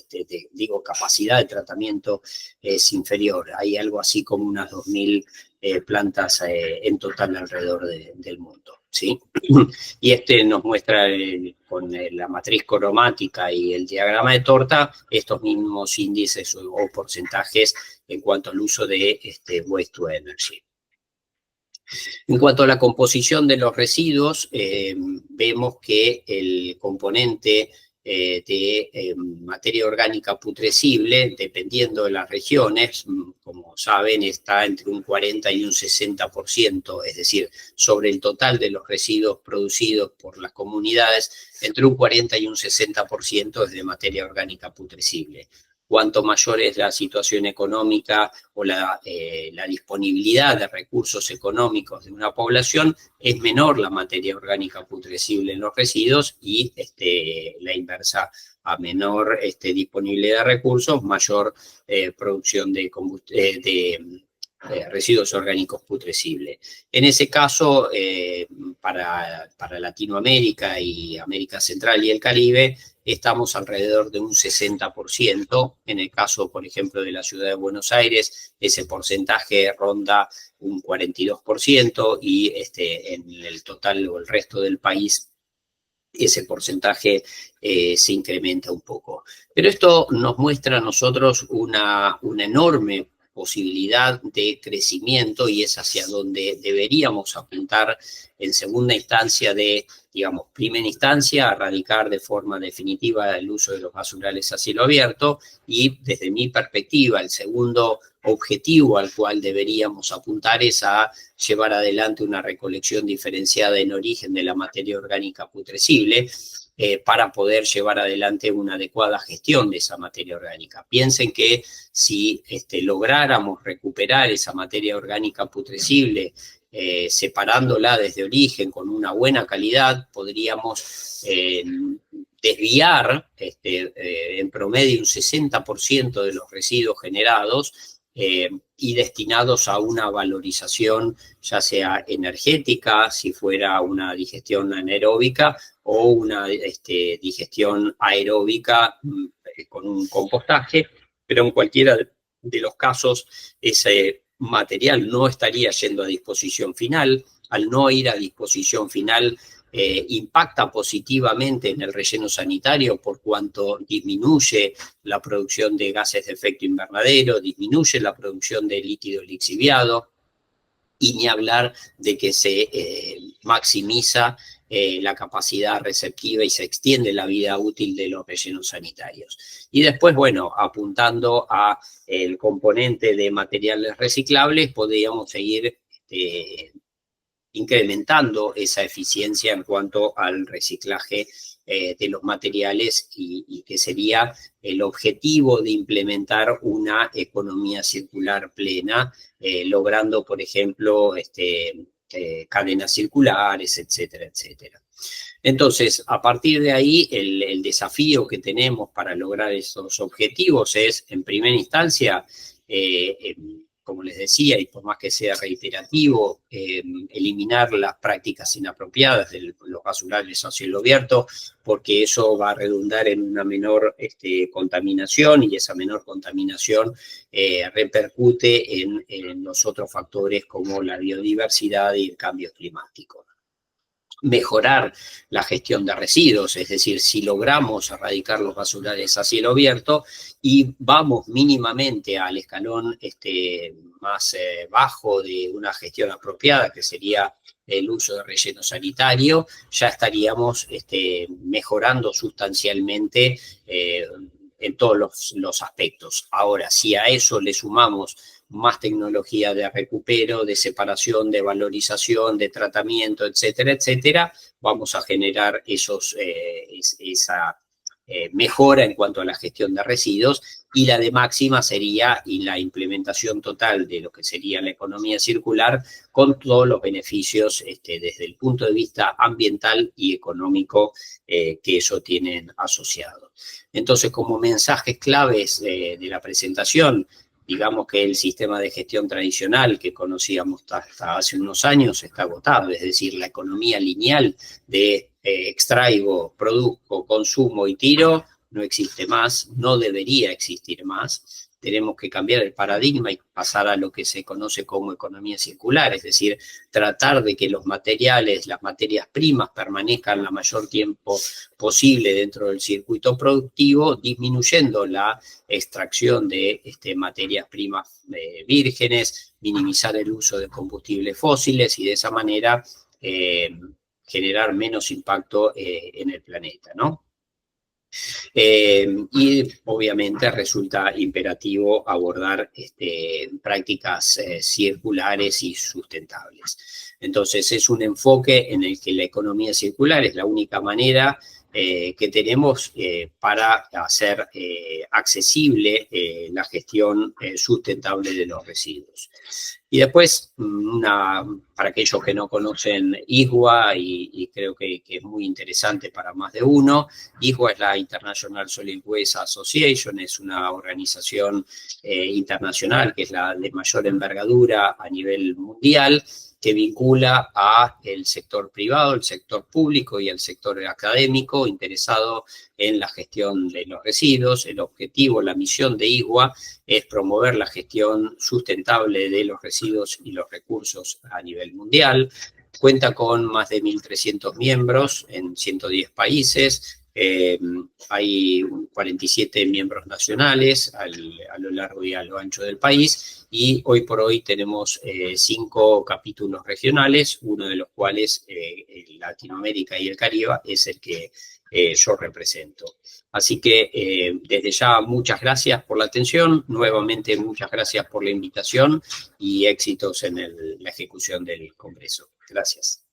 capacidad de tratamiento es inferior. Hay algo así como unas 2.000 plantas en total alrededor del mundo, ¿sí? Y nos muestra con la matriz cromática y el diagrama de torta estos mismos índices o porcentajes en cuanto al uso de Waste to Energy. En cuanto a la composición de los residuos, vemos que el componente de materia orgánica putrescible, dependiendo de las regiones, como saben, está entre un 40 y un 60%, es decir, sobre el total de los residuos producidos por las comunidades, entre un 40 y un 60% es de materia orgánica putrescible. Cuanto mayor es la situación económica o la disponibilidad de recursos económicos de una población, es menor la materia orgánica putrescible en los residuos, y la inversa: a menor disponibilidad de recursos, mayor producción de residuos orgánicos putrescibles. En ese caso, para Latinoamérica y América Central y el Caribe, estamos alrededor de un 60%. En el caso, por ejemplo, de la ciudad de Buenos Aires, ese porcentaje ronda un 42%, y en el total o el resto del país ese porcentaje se incrementa un poco. Pero esto nos muestra a nosotros una enorme posibilidad de crecimiento, y es hacia donde deberíamos apuntar en segunda instancia primera instancia, erradicar de forma definitiva el uso de los basurales a cielo abierto, y desde mi perspectiva, el segundo objetivo al cual deberíamos apuntar es a llevar adelante una recolección diferenciada en origen de la materia orgánica putrescible, para poder llevar adelante una adecuada gestión de esa materia orgánica. Piensen que si lográramos recuperar esa materia orgánica putrescible, separándola desde origen con una buena calidad, podríamos desviar en promedio un 60% de los residuos generados y destinados a una valorización, ya sea energética, si fuera una digestión anaeróbica, o una digestión aeróbica con un compostaje, pero en cualquiera de los casos ese material no estaría yendo a disposición final. Al no ir a disposición final, impacta positivamente en el relleno sanitario, por cuanto disminuye la producción de gases de efecto invernadero, disminuye la producción de líquido lixiviado, y ni hablar de que se maximiza la capacidad receptiva y se extiende la vida útil de los rellenos sanitarios. Y después, bueno, apuntando a el componente de materiales reciclables, podríamos seguir incrementando esa eficiencia en cuanto al reciclaje de los materiales, y que sería el objetivo de implementar una economía circular plena, logrando, por ejemplo, cadenas circulares, etcétera, etcétera. Entonces, a partir de ahí, el desafío que tenemos para lograr esos objetivos es, en primera instancia, como les decía, y por más que sea reiterativo, eliminar las prácticas inapropiadas de los basurales a cielo abierto, porque eso va a redundar en una menor contaminación, y esa menor contaminación repercute en los otros factores como la biodiversidad y el cambio climático. Mejorar la gestión de residuos, es decir, si logramos erradicar los basurales a cielo abierto y vamos mínimamente al escalón más bajo de una gestión apropiada, que sería el uso de relleno sanitario, ya estaríamos mejorando sustancialmente en todos los aspectos. Ahora, si a eso le sumamos más tecnología de recupero, de separación, de valorización, de tratamiento, etcétera, etcétera, vamos a generar esa mejora en cuanto a la gestión de residuos, y la de máxima sería la implementación total de lo que sería la economía circular, con todos los beneficios desde el punto de vista ambiental y económico que eso tienen asociado. Entonces, como mensajes claves de la presentación, digamos que el sistema de gestión tradicional que conocíamos hasta hace unos años está agotado, es decir, la economía lineal de extraigo, produzco, consumo y tiro no existe más, no debería existir más. Tenemos que cambiar el paradigma y pasar a lo que se conoce como economía circular, es decir, tratar de que los materiales, las materias primas permanezcan la mayor tiempo posible dentro del circuito productivo, disminuyendo la extracción de materias primas vírgenes, minimizar el uso de combustibles fósiles y de esa manera generar menos impacto en el planeta, ¿no? Y obviamente resulta imperativo abordar prácticas circulares y sustentables. Entonces es un enfoque en el que la economía circular es la única manera que tenemos para hacer accesible la gestión sustentable de los residuos. Y después, para aquellos que no conocen ISWA, y creo que es muy interesante para más de uno, ISWA es la International Solid Waste Association, es una organización internacional que es la de mayor envergadura a nivel mundial, que vincula a el sector privado, el sector público y el sector académico interesado en la gestión de los residuos. El objetivo, la misión de ISWA es promover la gestión sustentable de los residuos y los recursos a nivel mundial. Cuenta con más de 1.300 miembros en 110 países. Hay 47 miembros nacionales a lo largo y a lo ancho del país, y hoy por hoy tenemos 5 capítulos regionales, uno de los cuales Latinoamérica y el Caribe es el que yo represento. Así que desde ya muchas gracias por la atención, nuevamente muchas gracias por la invitación y éxitos en la ejecución del Congreso. Gracias.